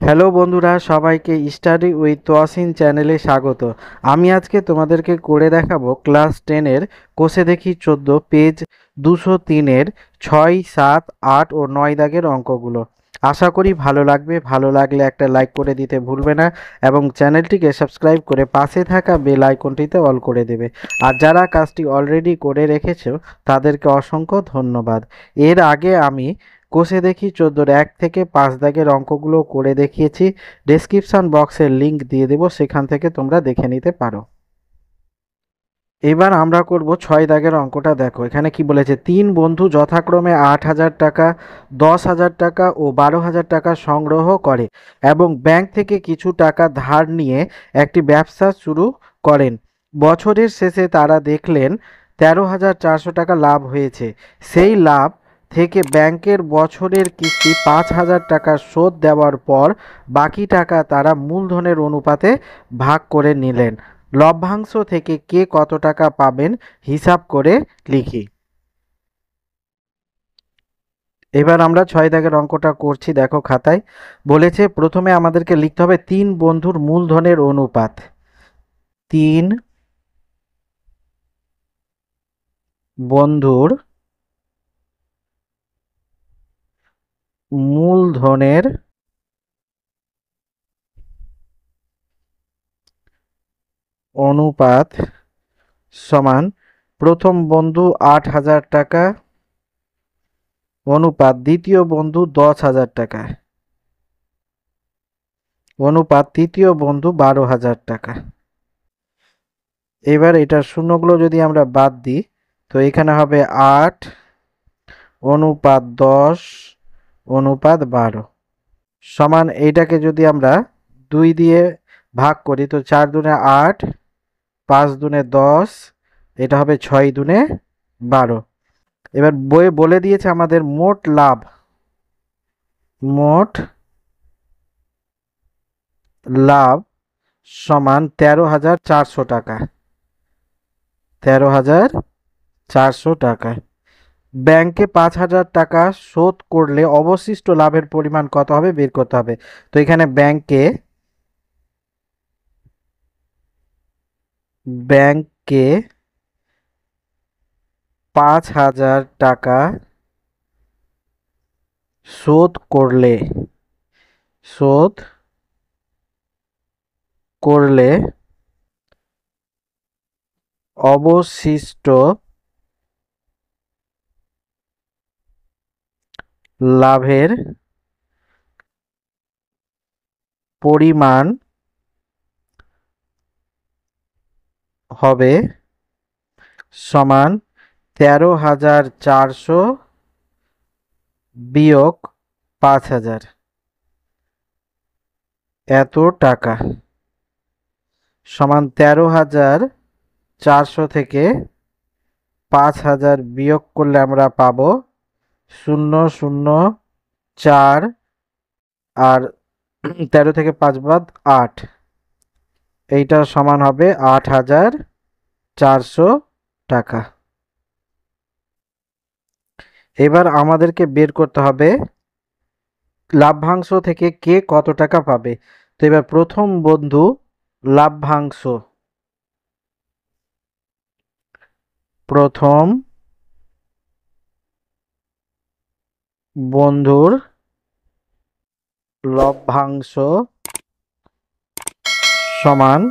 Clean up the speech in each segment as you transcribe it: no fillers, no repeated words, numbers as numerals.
Hello বন্ধুরা, সবাইকে study with Toyasin চ্যানেলে স্বাগত। আমি আজকে তোমাদেরকে করে দেখাবো ক্লাস 10-এর কোষে দেখি 14 পেজ 203-এর 6, 7, 8 ও 9 দাগের অঙ্কগুলো। আশা করি ভালো লাগবে। ভালো লাগলে একটা লাইক করে দিতে ভুলবে না এবং চ্যানেলটিকে সাবস্ক্রাইব করে পাশে থাকা বেল আইকনটিতে অল করে দেবে। আর যারা কাজটি অলরেডি করে রেখেছো তাদেরকে অসংখ্য ধন্যবাদ। এর আগে আমি কোষে দেখি 14-র 1 থেকে 5 দাগের অঙ্কগুলো করে দেখিয়েছি। ডেসক্রিপশন বক্সের লিংক দিয়ে দেবো, সেখান থেকে তোমরা দেখে নিতে পারো। এবার আমরা করব 6 দাগের অঙ্কটা। দেখো এখানে কি বলেছে, 3 বন্ধু যথাক্রমে 8,000 টাকা, 10,000 টাকা ও 12,000 টাকা সংগ্রহ করে এবং ব্যাংক থেকে কিছু টাকা ধার নিয়ে একটি ব্যবসা শুরু করেন। বছরের শেষে তারা দেখলেন 13,400 টাকা লাভ হয়েছে। সেই লাভ থেকে ব্যাংকের বছরের কিস্তি 5,000 টাকা শোধ দেওয়ার পর বাকি টাকা তারা মূলধনের অনুপাতে ভাগ করে নিলেন। লভ্যাংশ থেকে কে কত টাকা পাবেন হিসাব করে লিখি। এবার আমরা 6 দাগের অঙ্কটা করছি। দেখো খাতায় বলেছে, প্রথমে আমাদেরকে লিখতে হবে 3 বন্ধুর মূলধনের অনুপাত। 3 বন্ধুর মূলধনের অনুপাত সমান প্রথম বন্ধু 8,000 টাকা অনুপাত দ্বিতীয় বন্ধু 10,000 টাকা অনুপাত তৃতীয় বন্ধু 12,000 টাকা। এবার এটার শূন্যগুলো যদি আমরা বাদ দিই তো এখানে হবে 8 অনুপাত 10 অনুপাত 12 সমান, এইটাকে যদি আমরা 2 দিয়ে ভাগ করি তো 4 দুনে 8, 5 দুনে 10, এটা হবে 6 দুনে 12। এবার বইয়ে বলে দিয়েছে আমাদের মোট লাভ সমান 13,400 টাকা। 13,400 টাকা। ব্যাংকে 5,000 টাকা শোধ করলে অবশিষ্ট লাভের পরিমাণ কত হবে বের করতে হবে। তো এখানে ব্যাংকে 5,000 টাকা শোধ করলে অবশিষ্ট লাভের পরিমাণ হবে সমান 13,400 বিয়োগ 5,000, এত টাকা সমান 13,400 থেকে 5,000 বিয়োগ করলে আমরা পাবো 0,0,4 আর 13 থেকে 5 বাদ 8, এইটা সমান হবে 8,400 টাকা। এবার আমাদেরকে বের করতে হবে লাভ্যাংশ থেকে কে কত টাকা পাবে। তো এবার প্রথম বন্ধু লাভ্যাংশ, প্রথম বন্ধুর লভ্যাংশ সমান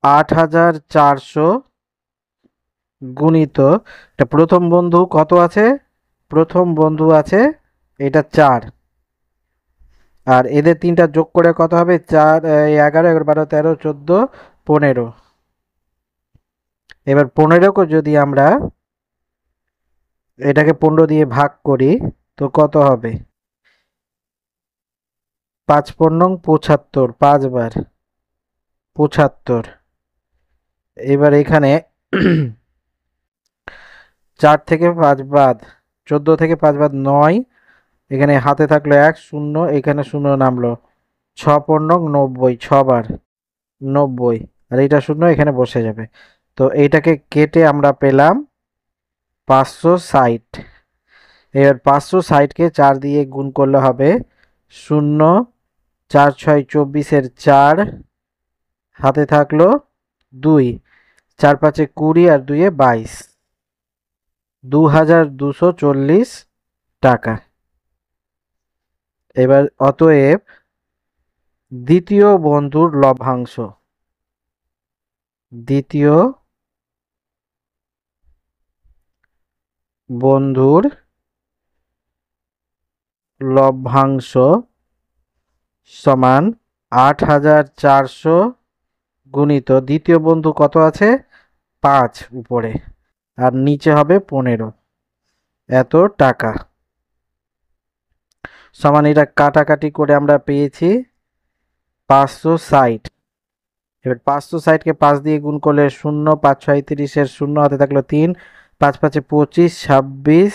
8,400 গুণিত, এটা প্রথম বন্ধু কত আছে, প্রথম বন্ধু আছে এটা 4, আর এদের তিনটা যোগ করে কত হবে 4, 11, 12, 13, 14, 15। এবার 15কে যদি আমরা এটাকে 15 দিয়ে ভাগ করি তো কত হবে, 5 পূর্ণং 75, 5 বার 75। এবার এখানে 4 থেকে 5 বাদ 14 থেকে 5 বাদ 9, এখানে হাতে থাকলো 1 0, এখানে 0 নামলো, 6 পূর্ণং 90, 6 বার 90, আর এটা 0 এখানে বসে যাবে। তো এইটাকে কেটে আমরা পেলাম 560। এবার 560কে 4 দিয়ে গুণ করলে হবে শূন্য, 4 6 24-এর 4, হাতে থাকলো 2, 4 5 20 আর 2 22, 2240 টাকা। এবার অতএব দ্বিতীয় বন্ধুর লভ্যাংশ, দ্বিতীয় বন্ধুর লভ্যাংশ সমান 8400 গুণিত দ্বিতীয় বন্ধু কত আছে 5 উপরে আর নিচে হবে 15, এত টাকা সমান। এটা কাটাকাটি করে আমরা পেয়েছি 560। এবার 560-কে 5 দিয়ে গুণ করলে 0, 5 6 30-এর 0, হাতে থাকলো 3, 5 5 25, 26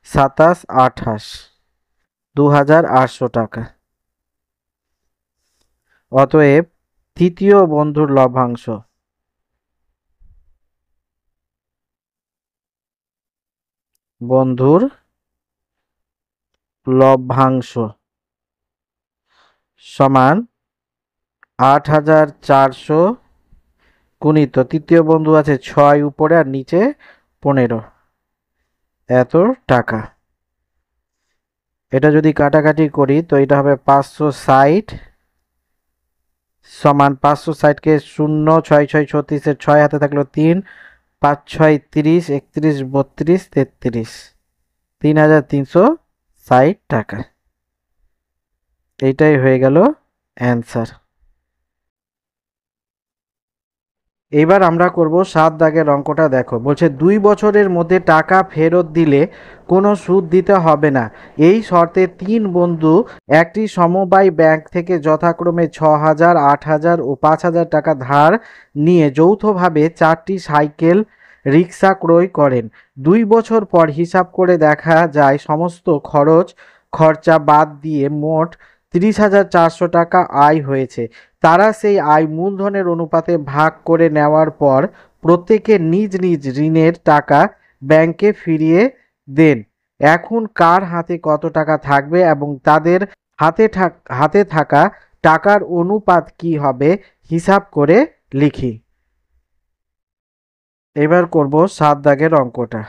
27 28, 2800 টাকা। অতএব তৃতীয় বন্ধুর লভ্যাংশ, বন্ধুর লভ্যাংশ সমান 8400 গুণিত তৃতীয় বন্ধু আছে 6 উপরে আর নিচে 15, এত টাকা। এটা যদি কাটাকাটি করি তো এটা হবে 560 সমান 560-কে 0 6 6 36-এর 6, হাতে থাকলো 3, 5 6 30 31 32 33, 3360 টাকা। এইটাই হয়ে গেল অ্যান্সার। এবার আমরা করব 7 দাগের অঙ্কটা। দেখো বলছে 2 বছরের মধ্যে টাকা ফেরত দিলে কোনো সুদ দিতে হবে না, এই শর্তে 3 বন্ধু একটি সমবায় ব্যাংক থেকে যথাক্রমে 6000 8000 ও 5000 টাকা ধার নিয়ে যৌথভাবে 4টি সাইকেল রিক্সা ক্রয় করেন। 2 বছর পর হিসাব করে দেখা যায় সমস্ত খরচা বাদ দিয়ে মোট 30,400 টাকা আয় হয়েছে। তারা সেই আয় মূলধনের অনুপাতে ভাগ করে নেওয়ার পর প্রত্যেকে নিজ নিজ ঋণের টাকা ব্যাংকে ফিরিয়ে দেন। এখন কার হাতে কত টাকা থাকবে এবং তাদের হাতে থাকা টাকার অনুপাত কি হবে হিসাব করে লিখি। এবার করব 7 দাগের অঙ্কটা।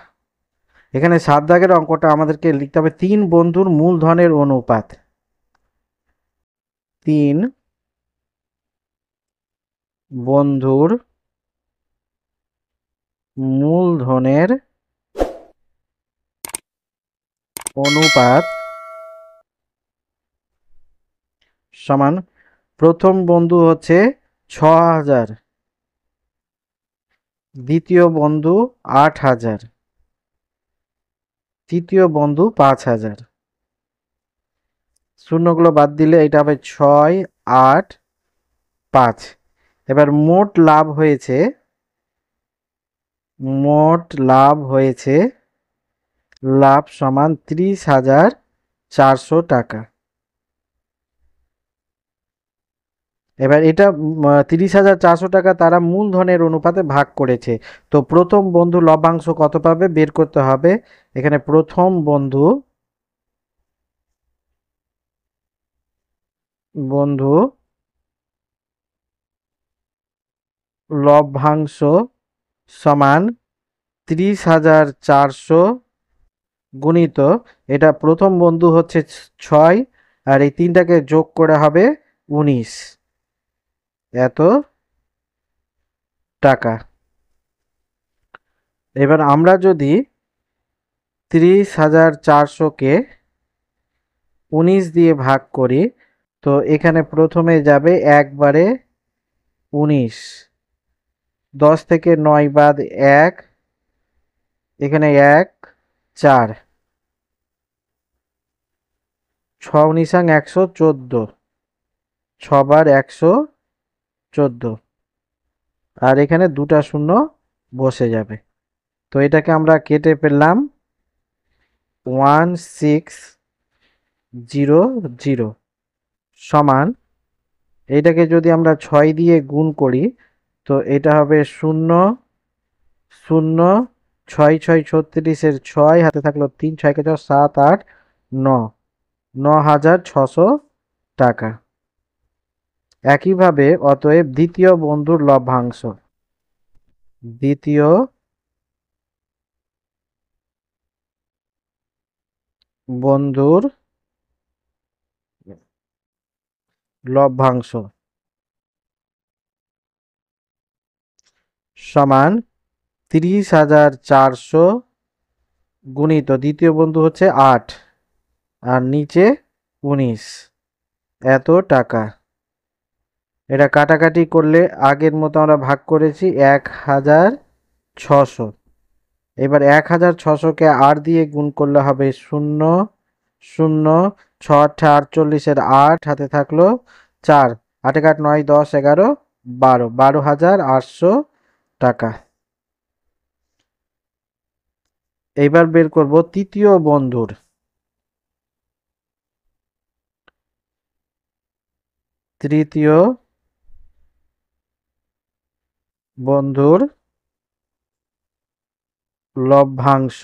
এখানে 7 দাগের অঙ্কটা আমাদেরকে লিখতে হবে 3 বন্ধুর মূলধনের অনুপাত। 3 বন্ধুর মূলধনের অনুপাত সমান প্রথম বন্ধু হচ্ছে 6000, দ্বিতীয় বন্ধু 8000, তৃতীয় বন্ধু 5000। শূন্যগুলো বাদ দিলে এটা হবে 6 8 5। এবার মোট লাভ হয়েছে লাভ সমান 30,400 টাকা। এবার এটা 30,400 টাকা তারা মূলধনের অনুপাতে ভাগ করেছে। তো প্রথম বন্ধু লভ্যাংশ কত পাবে বের করতে হবে। এখানে প্রথম বন্ধু লভ্যাংশ সমান 30,400 গুণিত এটা প্রথম বন্ধু হচ্ছে 6 আর এই 3টাকে যোগ করে হবে 19, এত টাকা। এবার আমরা যদি 30,400-কে 19 দিয়ে ভাগ করি তো এখানে প্রথমে যাবে একবারে 19, 10 থেকে 9 বাদ 1, এখানে 1 4, 6 19 114, 6 বার 114 আর এখানে দুটা শূন্য বসে যাবে। তো এটাকে আমরা কেটে পেলাম 1600 সমান এইটাকে যদি আমরা 6 দিয়ে গুণ করি তো এটা হবে 0 0 6 6 36-এর 6, হাতে থাকলো 3, 6 কে 7 8 9, 9600 টাকা। একইভাবে অতএব দ্বিতীয় বন্ধুর লভ্যাংশ, দ্বিতীয় বন্ধুর লভ্যাংশ সমান 30,400 গুণিত দ্বিতীয় বন্ধু হচ্ছে 8 আর নিচে 19, এত টাকা। এটা কাটাকাটি করলে আগের মতো আমরা ভাগ করেছি 1,600। এবার 1,600কে 8 দিয়ে গুণ করলে হবে 0 0, 6 48 8 হাতে থাকলো 4, 8 8 9 10 11 12, 12,800 টাকা। এইবার বের করব তৃতীয় বন্ধুর, তৃতীয় বন্ধুর লভ্যাংশ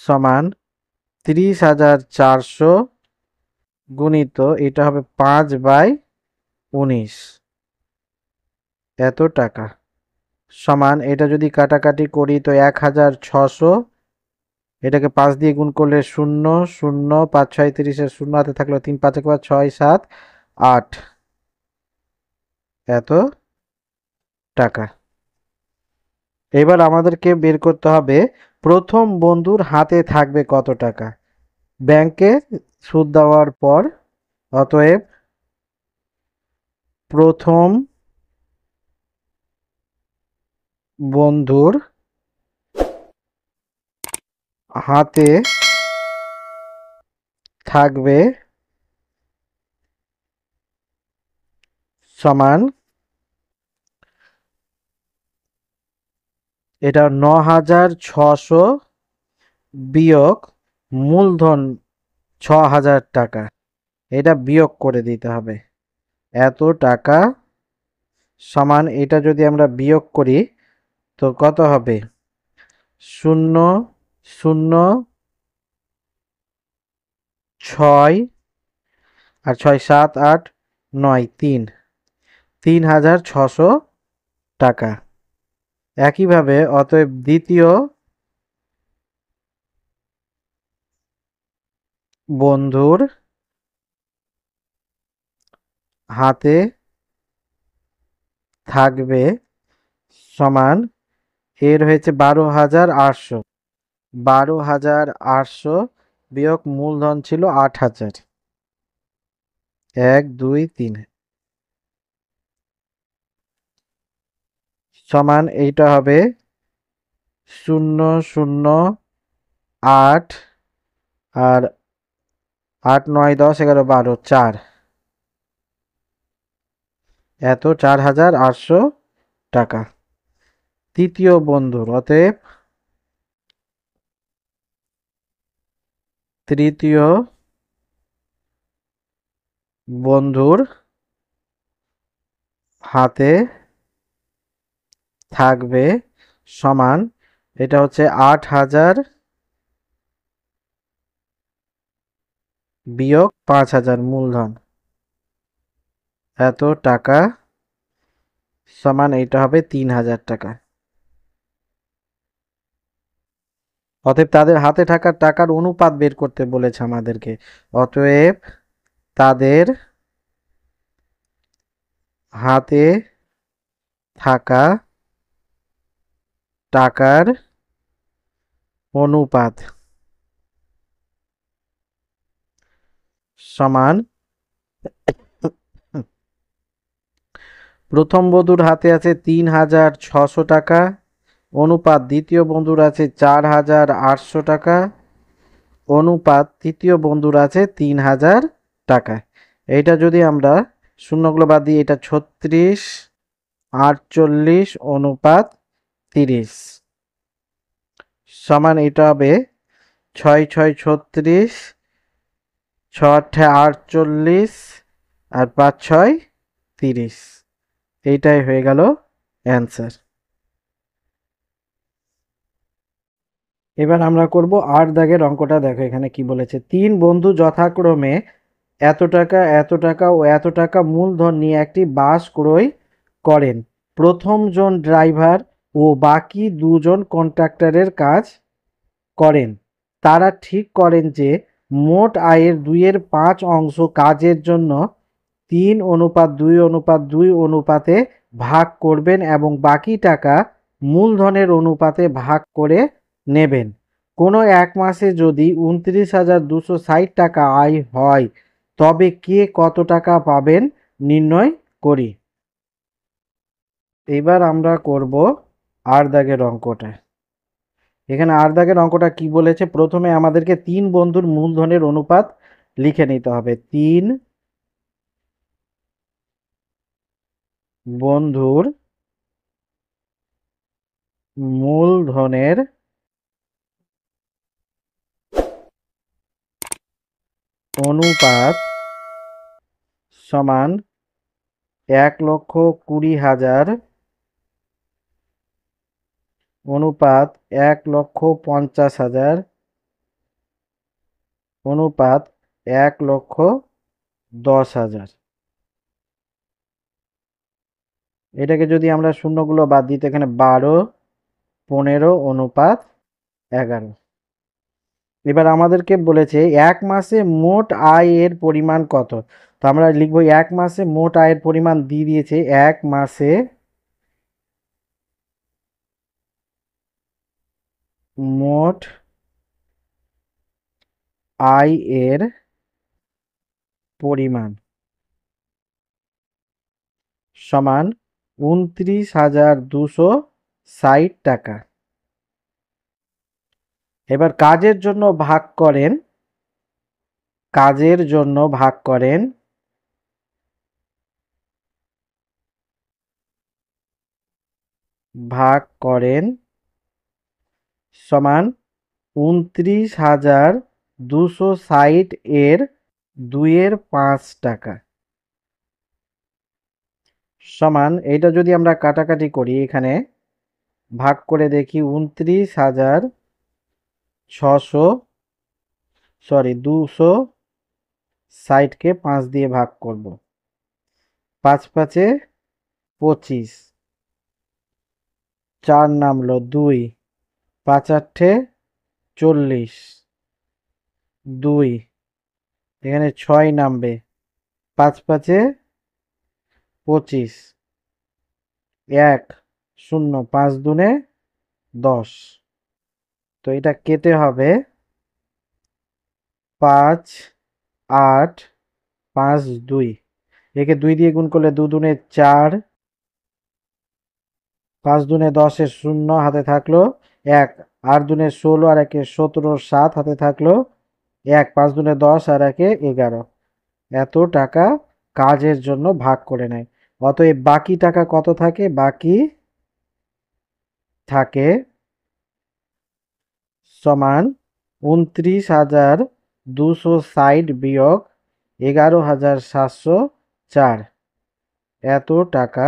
সমান 30,400 গুণিত এটা হবে 5/19, এত টাকা। সমান এটা যদি কাটাকাটি করি তো 1,600, এটাকে 5 দিয়ে গুণ করলে 0 0, 5 6 30 0 হাতে থাকলো 3 5 1 6 7 8, এত টাকা। এবার আমাদেরকে বের করতে হবে প্রথম বন্ধুর হাতে থাকবে কত টাকা ব্যাংকে সুদ দেওয়ার পর। অতএব প্রথম বন্ধুর হাতে থাকবে সমান, এটা 9,600 বিয়োগ মূলধন 6,000 টাকা, এটা বিয়োগ করে দিতে হবে। এত টাকা সমান এটা যদি আমরা বিয়োগ করি তো কত হবে 0 0 6 আর 6 7 8 9 3, 3,600 টাকা। একইভাবে অতএব দ্বিতীয় বন্ধুর হাতে থাকবে সমান, এর হয়েছে 12,800, 12,800 বিয়োগ মূলধন ছিল 8,000, 1 2 3 সমান এইটা হবে 0 0 8 আর 8 9 10 11 12 4, এত 4,800 টাকা তৃতীয় বন্ধুর। অতএব তৃতীয় বন্ধুর হাতে থাকবে সমান, এটা হচ্ছে 8,000 বিয়োগ 5,000 মূলধন, এত টাকা সমান এইটা হবে 3,000 টাকা। অতএব তাদের হাতে থাকা টাকার অনুপাত বের করতে বলেছে আমাদেরকে। অতএব তাদের হাতে থাকা টাকার অনুপাত সমান, প্রথম বন্ধুর হাতে আছে 3,600 টাকা, অনুপাত দ্বিতীয় বন্ধুর আছে 4,800 টাকা, অনুপাত তৃতীয় বন্ধুর আছে 3,000 টাকা। এইটা যদি আমরা শূন্যগুলো বাদ দিই, এটা 36 48 অনুপাত 30 সমান এটা হবে 6 6 36, 6 48 আর 5 6 30, এইটাই হয়ে গেল অ্যান্সার। এবার আমরা করব 8 দাগের অঙ্কটা। দেখো এখানে কি বলেছে, 3 বন্ধু যথাক্রমে এত টাকা এত টাকা ও এত টাকা মূলধন নিয়ে একটি বাস ক্রয় করেন। প্রথম জন ড্রাইভার ও বাকি দুজন কন্ট্রাক্টরের কাজ করেন। তারা ঠিক করেন যে মোট আয়ের 2/5 অংশ কাজের জন্য 3:2:2 অনুপাতে ভাগ করবেন এবং বাকি টাকা মূলধনের অনুপাতে ভাগ করে নেবেন। কোনো এক মাসে যদি 29,260 টাকা আয় হয় তবে কে কত টাকা পাবেন নির্ণয় করি। এবার আমরা করব আর দাগের অঙ্কটা। এখানে আর দাগের অঙ্কটা কি বলেছে, প্রথমে আমাদেরকে 3 বন্ধুর মূলধনের অনুপাত লিখে নিতে হবে। 3 বন্ধুর মূলধনের অনুপাত সমান 1,20,000 অনুপাত 1,50,000 অনুপাত 1,10,000। এটাকে যদি আমরা শূন্যগুলো বাদ দিই, এখানে 12, 15 অনুপাত 11। এবার আমাদেরকে বলেছে এক মাসে মোট আয়ের পরিমাণ কত। তো আমরা লিখবো এক মাসে মোট আয়ের পরিমাণ দিয়ে দিয়েছে। এক মাসে মোট আয়ের পরিমাণ সমান 29,260 টাকা। এবার কাজের জন্য ভাগ করেন, কাজের জন্য ভাগ করেন ভাগ করেন সমান 29,260 এর 2/5 টাকা সমান, এটা যদি আমরা কাটাকাটি করি এখানে ভাগ করে দেখি 260কে 5 দিয়ে ভাগ করব। 5 5-এ 25, 4 নামলো 2, 5 8-এ 40, 2 এখানে 6 নামবে, 5 5-এ 25, 1 0, 5 দুনে 10। তো এটা কেটে হবে 5 8 5 2, একে 2 দিয়ে গুণ করলে 2 দুনে 4, 5 দুনে 10-এর 0 হাতে থাকলো 1, 8 দুনে 16 আর 1-এ 17, 7 হাতে থাকলো 1, 5 দুনে 10 আর 1-এ 11। এত টাকা কাজের জন্য ভাগ করে নেয়। অতএব বাকি টাকা কত থাকে, বাকি থাকে সমান 29,260 বিয়োগ 11,704। এত টাকা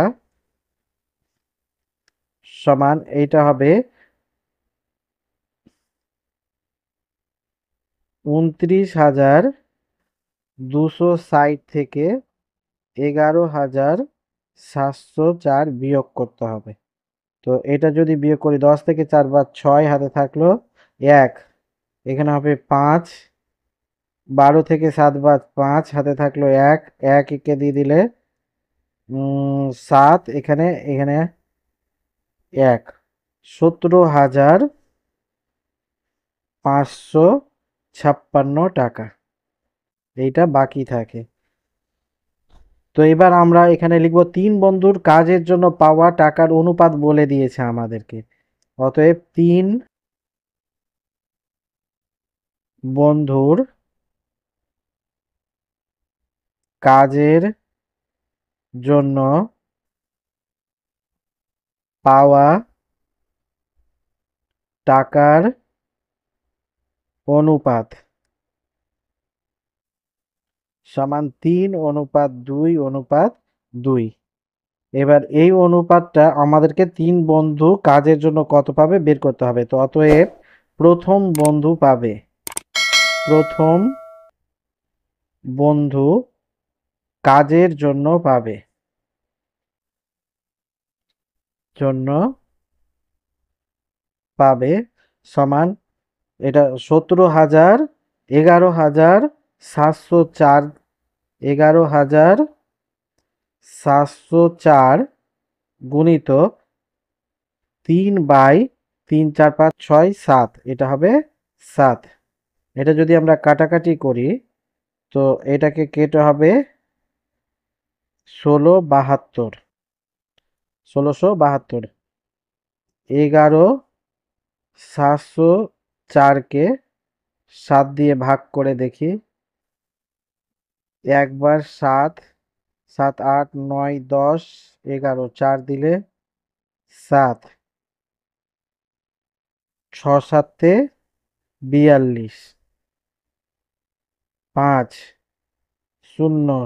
সমান, এইটা হবে 29,260 থেকে 11,704 বিয়োগ করতে হবে। তো এটা যদি বিয়োগ করি 10 থেকে 4 বাদ 6 হাতে থাকলো 1, এখানে হবে 5, 12 থেকে 7 বাদ 5 হাতে থাকলো 1, 1 একে দিয়ে দিলে 7, এখানে এখানে 1, 17,556 টাকা এইটা বাকি থাকে। তো এবার আমরা এখানে লিখব 3 বন্ধুর কাজের জন্য পাওয়া টাকার অনুপাত বলে দিয়েছে আমাদেরকে। অতএব 3 বন্ধুর কাজের জন্য পাওয়া টাকার অনুপাত সমান 3:2:2। এবার এই অনুপাতটা আমাদেরকে 3 বন্ধু কাজের জন্য কত পাবে বের করতে হবে। তো অতএব প্রথম বন্ধু পাবে, প্রথম বন্ধু কাজের জন্য পাবে, জন্য পাবে সমান, এটা 17,000, 11,704, 11,704 গুণিত 3/3, 4, 5, 6, 7, এটা হবে 7। এটা যদি আমরা কাটাকাটি করি তো এটাকে কেটে হবে 1672, 1672। 11,704কে 7 দিয়ে ভাগ করে দেখি, একবার 7, 7, 8, 9, 10, 11, 4 দিলে 7, 6 7 42, 5 0,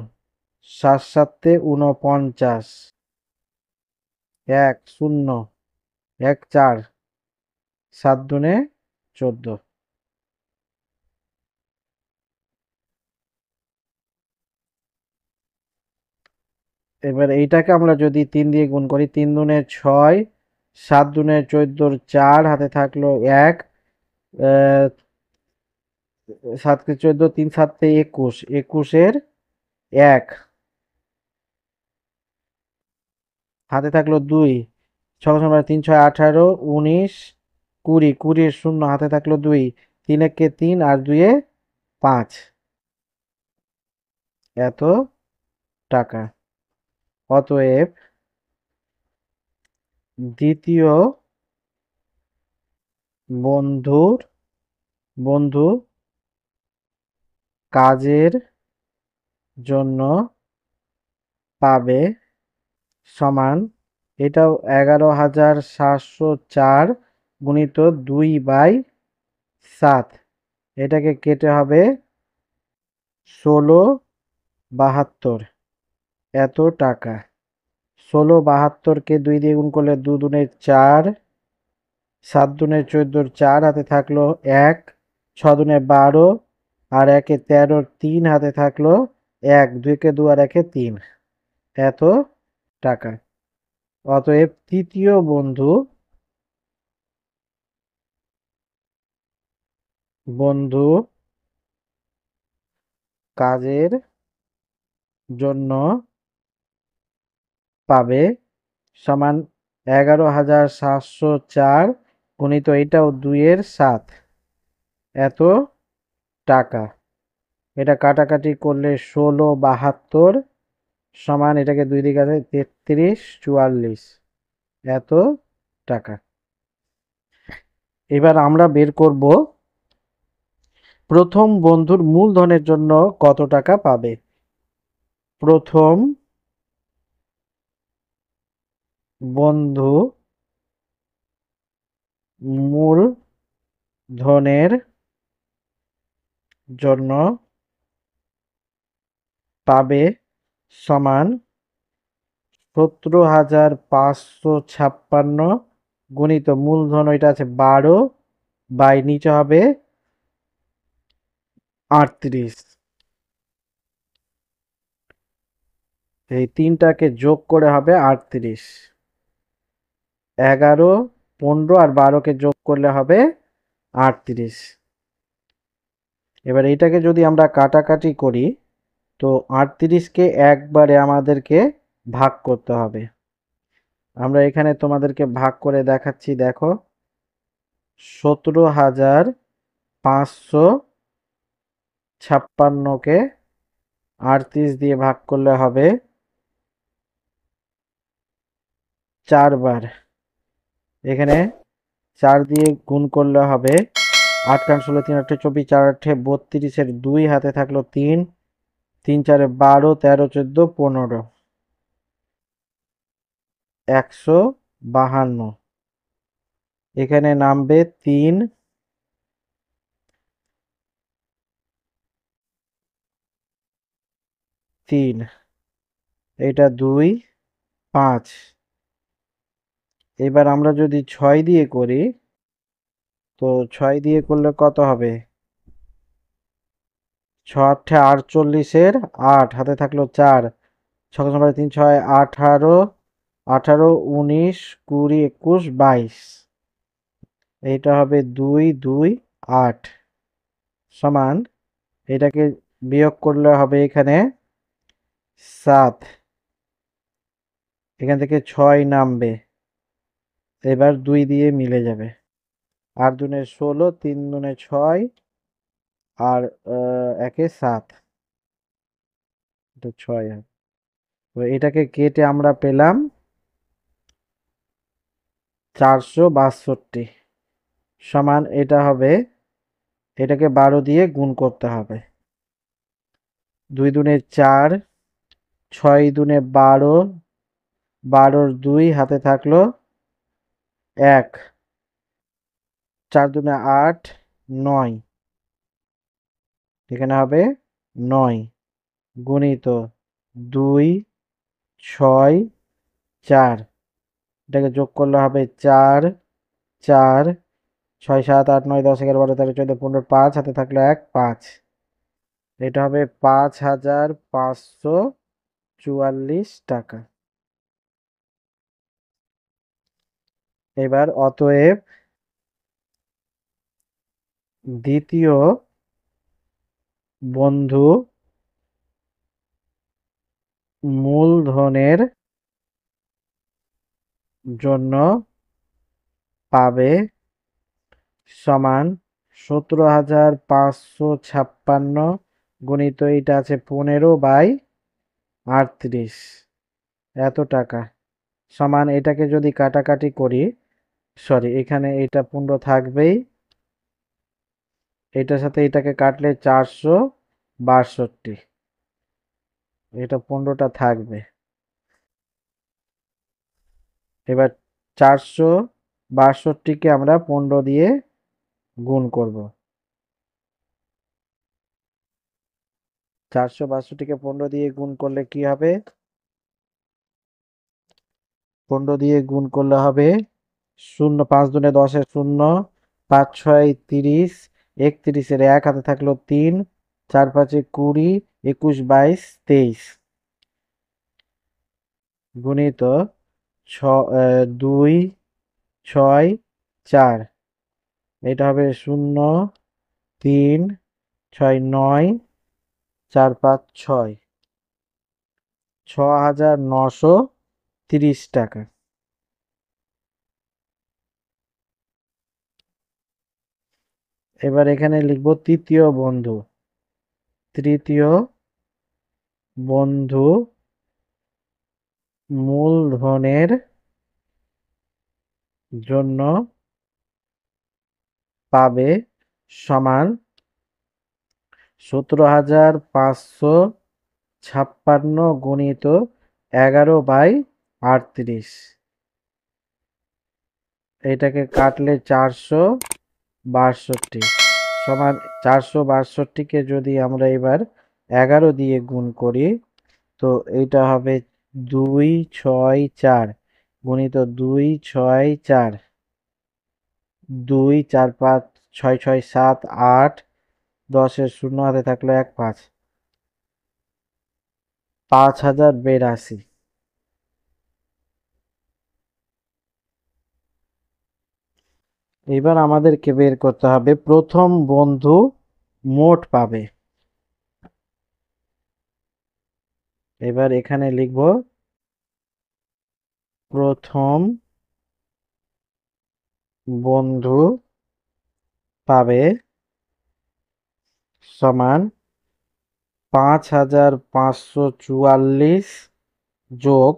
7 7 49, 1 0, 1 4, 7 দুনে 14। এবার এইটাকে আমরা যদি 3 দিয়ে গুণ করি, 3 দুনে 6, 7 দুনে 14, 4 হাতে থাকলো 1, 7 কে 14, 3 7 21, 21-এর 1 হাতে থাকলো 2, 6 3 6 18, 19, 20, 20-এর 0 হাতে থাকলো 2, 3 একে 3 আর 2 এ 5, এত টাকা। অতএব দ্বিতীয় বন্ধু কাজের জন্য পাবে সমান, এটাও 11,704 গুণিত 2/7, এটাকে কেটে হবে 1672, এত টাকা। 1672কে 2 দিয়ে গুণ করলে 2 দুনে 4, 7 দুনে 14, 4 হাতে থাকলো 1, 6 দুনে 12 আর 1 এ 13, 3 হাতে থাকলো 1, 2 কে 2 আর 1 এ 3, এত টাকা। অতএব তৃতীয় বন্ধু কাজের জন্য পাবে সমান 11,704 গুণিত এটাও 2-এর 7, এত টাকা। এটা কাটাকাটি করলে 1672 সমান, এটাকে 2 দিকে আছে 33, 44, এত টাকা। এবার আমরা বের করব প্রথম বন্ধুর মূলধনের জন্য কত টাকা পাবে। প্রথম বন্ধু মূলধনের জন্য পাবে সমান 17,556 গুণিত মূলধন ওইটা আছে 12 বাই নিচে হবে 38, এই তিনটাকে যোগ করে হবে 38, 11, 15 আর 12কে যোগ করলে হবে 38। এবার এইটাকে যদি আমরা কাটাকাটি করি তো 38কে একবারে আমাদেরকে ভাগ করতে হবে। আমরা এখানে তোমাদেরকে ভাগ করে দেখাচ্ছি, দেখো 17,556কে 38 দিয়ে ভাগ করলে হবে 4 বার, এখানে 4 দিয়ে গুণ করলে হবে 8 কান 16, 3 8 24, 4 8 32-এর 2 হাতে থাকলো 3, 3 4 12, 13 14 15, 152, এখানে নামবে 3, 3, এটা 2, 5। এবার আমরা যদি 6 দিয়ে করি তো 6 দিয়ে করলে কত হবে, 6 48-এর 8 হাতে থাকলো 4, 6 3 6 18, 18 19 20 21 22, এইটা হবে 2 2 8 সমান, এটাকে বিয়োগ করলে হবে এখানে 7, এখান থেকে 6 নামবে, এবার 2 দিয়ে মিলে যাবে, 8 দুনে 16, 3 দুনে 6 আর 1 এ 7, এটা 6 হয়। তো এটাকে কেটে আমরা পেলাম 462 সমান, এটা হবে, এটাকে 12 দিয়ে গুণ করতে হবে, 2 দুনে 4, 6 দুনে 12, 12-র 2 হাতে থাকলো 1, 4 দুনে 8, 9, এখানে হবে 9 গুণিত 2 6 4, এটাকে যোগ করলে হবে 4 4 6 7 8 9 10 11 12 13 14 15 5 হাতে থাকলো 1 5, এটা হবে 5544 টাকা। এবার অতএব দ্বিতীয় বন্ধু মূলধনের জন্য পাবে সমান 17,556 গুণিত এটা আছে 15/38 এত টাকা সমান, এটাকে যদি কাটাকাটি করি, সরি এখানে এটা 15 থাকবেই, এটার সাথে এটাকে কাটলে 462, এটা 15টা থাকবে। এবার 462কে আমরা 15 দিয়ে গুণ করব, 462কে 15 দিয়ে গুণ করলে কি হবে, 15 দিয়ে গুণ করলে হবে 0, 5 দুনে 10-এর 0, 5 6 30, 31-এর 1 হাতে থাকলো 3, 4 5 20, 21 22 23 গুণিত 2 6 4, এটা হবে 0 3 6 9 4 5 6, 6,930 টাকা। এবার এখানে লিখব তৃতীয় বন্ধু, তৃতীয় বন্ধু মূলধনের জন্য পাবে সমান 17,556 গুণিত 11/38, এটাকে কাটলে 462 সমান, 462কে যদি আমরা এবার 11 দিয়ে গুণ করি, তো এইটা হবে 2 6 4 গুণিত 2 6 4, 2 4 5 6 6 7 8, 10-এর 0 হাতে থাকলো 1 5, 5082। এবার আমাদেরকে বের করতে হবে প্রথম বন্ধু মোট পাবে। এবার এখানে লিখব প্রথম বন্ধু পাবে সমান 5,544 যোগ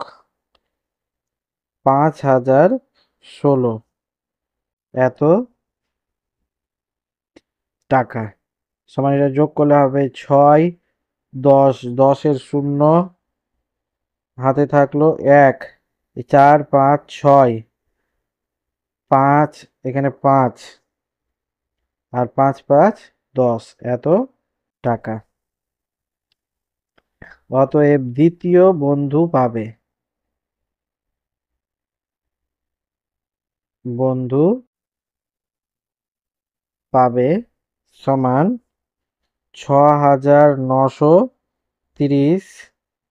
5,016 এত টাকা সমান, এটা যোগ করলে হবে 6 10, 10-এর 0 হাতে থাকলো 1, 4 5 6, 5 এখানে 5 আর 5 5 10 এত টাকা। অতএব দ্বিতীয় বন্ধু পাবে, বন্ধু পাবে সমান 6,930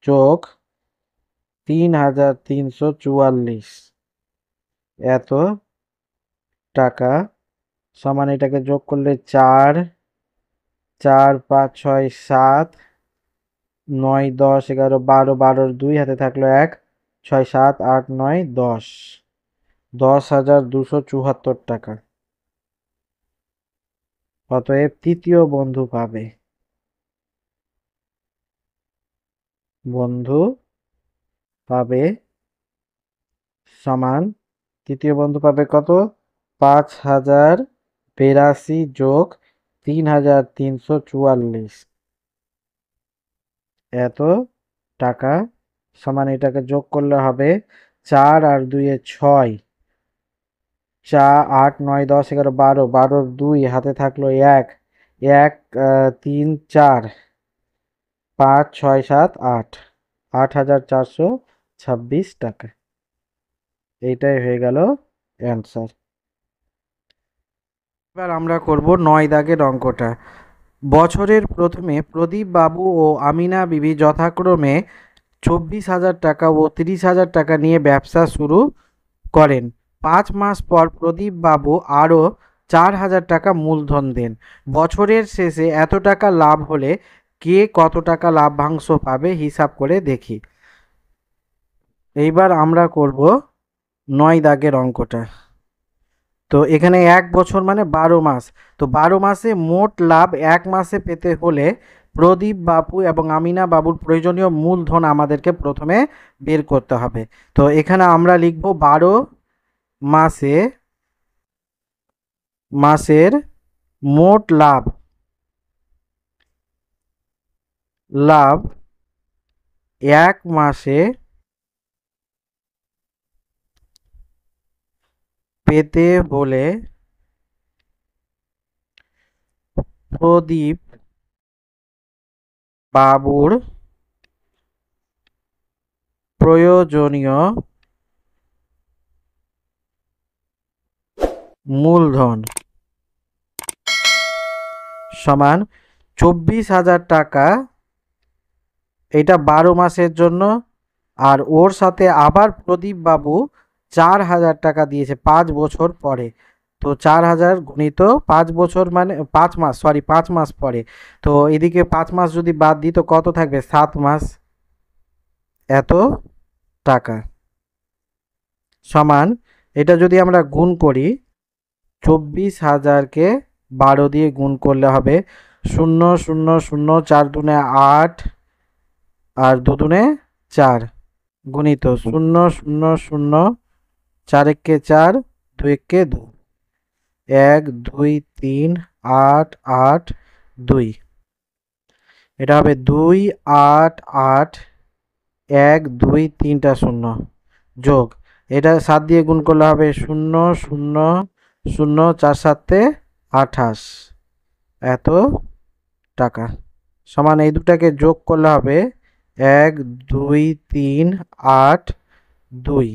যোগ 3,344 এত টাকা সমান, এটাকে যোগ করলে 4, 4, 5, 6, 7, 9, 10, 11, 12, 12-র 2 হাতে থাকলো 1, 6, 7, 8, 9, 10, 10,274 টাকা। অতএব তৃতীয় বন্ধু পাবে সমান, তৃতীয় বন্ধু পাবে কত? 5,082 যোগ 3,344 এত টাকা সমান, এটাকে যোগ করলে হবে 4 আর 2 এ 6, 4, 8, 9, 10, 11, 12, 12-র 2 হাতে থাকলো 1, 1, 3, 4, 5, 6, 7, 8, 8,426 টাকা। এইটাই হয়ে গেল অ্যান্সার। এবার আমরা করব 9 দাগের অঙ্কটা। বছরের প্রথমে প্রদীপ বাবু ও আমিনা বিবি যথাক্রমে 24,000 টাকা ও 30,000 টাকা নিয়ে ব্যবসা শুরু করেন। 5 মাস পর প্রদীপ বাবু আরও 4,000 টাকা মূলধন দেন। বছরের শেষে এত টাকা লাভ হলে কে কত টাকা লাভ্যাংশ পাবে হিসাব করে দেখি। এইবার আমরা করব 9 দাগের অঙ্কটা। তো এখানে 1 বছর মানে 12 মাস। তো 12 মাসে মোট লাভ 1 মাসে পেতে হলে প্রদীপ বাবু এবং আমিনা বাবুর প্রয়োজনীয় মূলধন আমাদেরকে প্রথমে বের করতে হবে। তো এখানে আমরা লিখব 12 মাসের মোট লাভ 1 মাসে পেতে হলে প্রদীপ বাবুর প্রয়োজনীয় মূলধন সমান 24,000 টাকা, এটা 12 মাসের জন্য। আর ওর সাথে আবার প্রদীপ বাবু 4,000 টাকা দিয়েছে 5 বছর পরে। তো 4,000 গুণিত 5 বছর মানে 5 মাস, 5 মাস পরে। তো এদিকে 5 মাস যদি বাদ দিই তো কত থাকবে? 7 মাস এত টাকা সমান, এটা যদি আমরা গুণ করি 24,000-কে 12 দিয়ে গুণ করলে হবে 0, 0, 0, 4 দুনে 8 আর 2 দুনে 4 গুণিত 0, 0, 0, 4 একে 4, 2 একে 2, 1, 2, 3, 8, 8, 2, এটা হবে 2, 8, 8, 1, 2, 3টা 0 যোগ, এটা 7 দিয়ে গুণ করলে হবে 0, 0, 0, 4 7-এ 28 এত টাকা সমান, এই দুটাকে যোগ করলে হবে 1, 2, 3, 8, 2,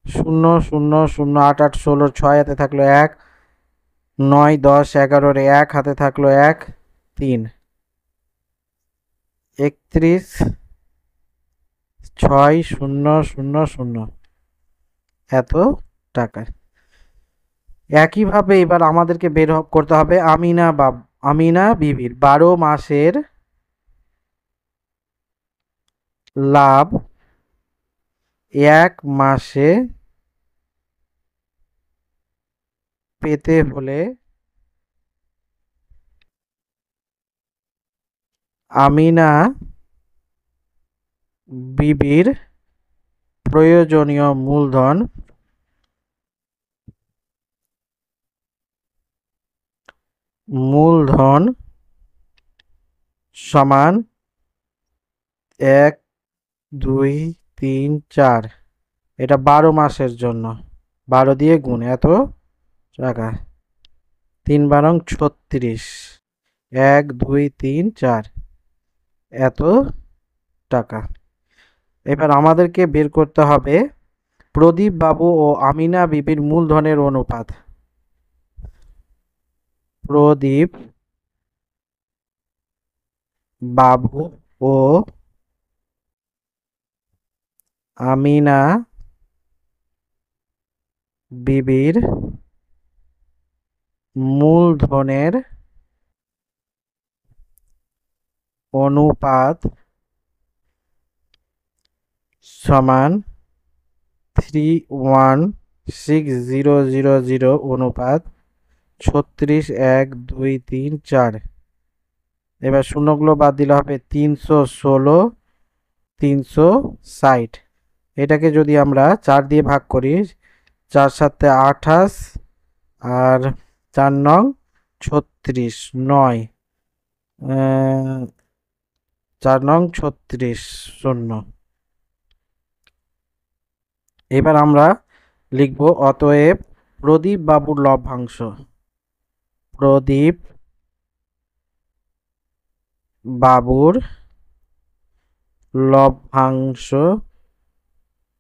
0, 0, 0, 8, 8, 16, 6 হাতে থাকলো 1, 9, 10, 11-র 1 হাতে থাকলো 1, 3, 31, 6, 0, 0, 0 এত টাকা। একইভাবে এবার আমাদেরকে বের করতে হবে আমিনা বিবির 12 মাসের লাভ 1 মাসে পেতে হলে আমিনা বিবির প্রয়োজনীয় মূলধন সমান 1, 2, 3, 4, এটা 12 মাসের জন্য 12 দিয়ে গুণ এত টাকা, 3 বারং 36, 1, 2, 3, 4 এত টাকা। এবার আমাদেরকে বের করতে হবে প্রদীপ বাবু ও আমিনা বিবির মূলধনের অনুপাত। প্রদীপ বাবু ও আমিনা বিবির মূলধনের অনুপাত সমান 3:1:6:0:0:0 অনুপাত 36:1:2:3:4। এবার শূন্যগুলো বাদ দিলে হবে 316 360। এটাকে যদি আমরা 4 দিয়ে ভাগ করি, 4 7 28 আর 4 নং 36 9, 4 নং 36 শূন্য। এবার আমরা লিখব অতএব প্রদীপ বাবুর লভ্যাংশ। প্রদীপ বাবুর লভ্যাংশ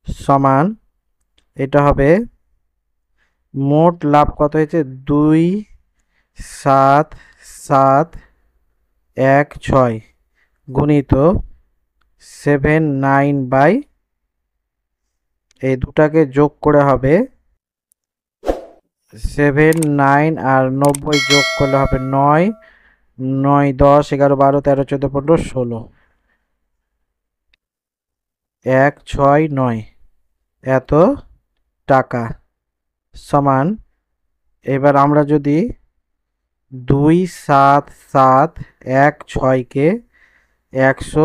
সমান, এটা হবে মোট লাভ কত হয়েছে 2,7,7,1,6 গুণিত 79 এই দুটাকে যোগ করে হবে 79 আর 90 যোগ করলে হবে 9, 9 10 11 12 13 14 15 16, 169 এত টাকা সমান। এবার আমরা যদি 2,7,7,1,6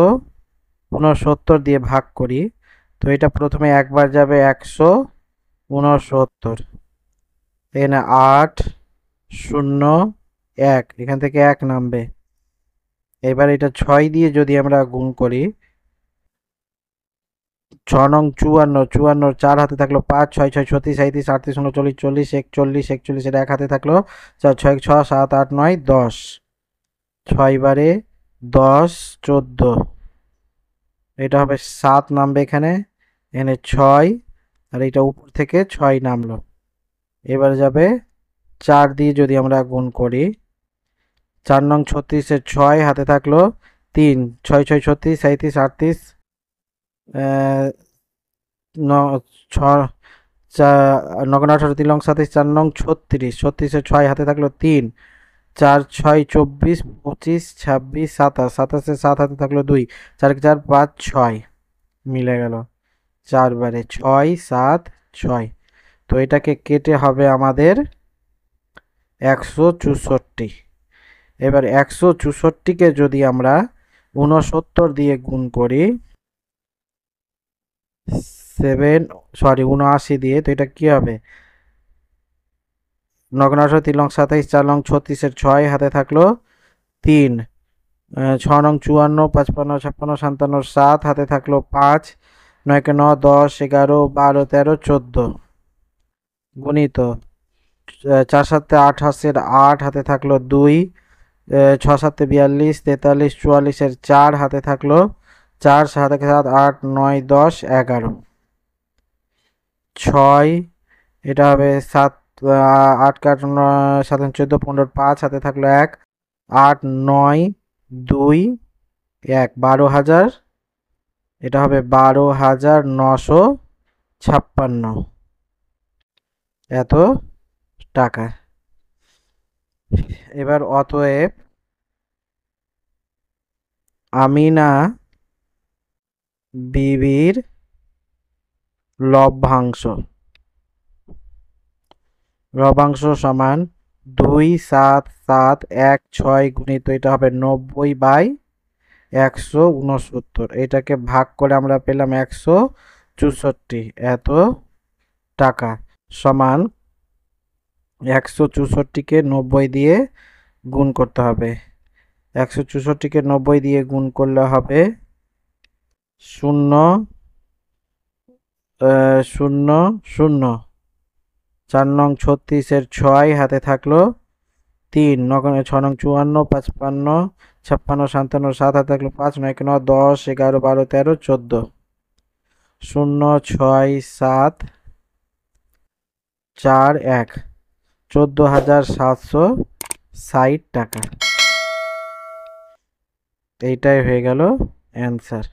169 দিয়ে ভাগ করি, তো এটা প্রথমে একবার যাবে 169, এখানে 8 0 1, এখান থেকে 1 নামবে। এবার এটা 6 দিয়ে যদি আমরা গুণ করি, 6 নং 54, 54 4 হাতে থাকলো 5, 6 6 36 37 38 39 40 41 41, এটা 1 হাতে থাকলো 4 6 6 7 8 9 10, 6 বারে 10 14, এটা হবে 7 নামবে এখানে 6, আর এটা উপর থেকে 6 নামলো। এবার যাবে 4 দিয়ে যদি আমরা গুণ করি, 4 নং 36 এর 6 হাতে থাকলো 3, 6 6 36 37 38, 9 18 3 লং 27, 4 নং 36, 36 এর 6 হাতে থাকলো 3, 4 6 24 25 26 27, 27 এর 7 হাতে থাকলো 2, 4 4 5 6 মিলে গেল 4 বারে 6 7 6। তো এটাকে কেটে হবে আমাদের 164। এবার 164কে যদি আমরা 69 দিয়ে গুণ করি, 79 দিয়ে, তো এটা কি হবে 9 18 3 লং 27, 4 লং 36 এর 6 হাতে থাকলো 3, 6 নং 54 55 56 57 7 হাতে থাকলো 5, 9 কে 9 10 11 12 13 14 গুণিত 4 7 28 এর 8 হাতে থাকলো 2, 6 7 42 43 44 এর 4 হাতে থাকলো 4, 7 7 8 9 10 11 6, এটা হবে 7 8 8 7 14 15 5 হাতে থাকলো 1, 8 9 2 1 12,000, এটা হবে 12,956 এত টাকা। এবার অতএব আমিনা বিবির লভ্যাংশ সমান 2,7,7,1,6 গুণিত, এটা হবে 90/169, এটাকে ভাগ করে আমরা পেলাম 164 এত টাকা সমান 164কে 90 দিয়ে গুণ করতে হবে। 164কে 90 দিয়ে গুণ করলে হবে 0 0 0, 4 নং 36 এর 6 হাতে থাকলো 3, 6 নং 54 55 56 57 7 হাতে থাকলো 5, 9 9 10 11 12 13 14, 0 6 7 4 1, 14,760 টাকা। এইটাই হয়ে গেল অ্যান্সার।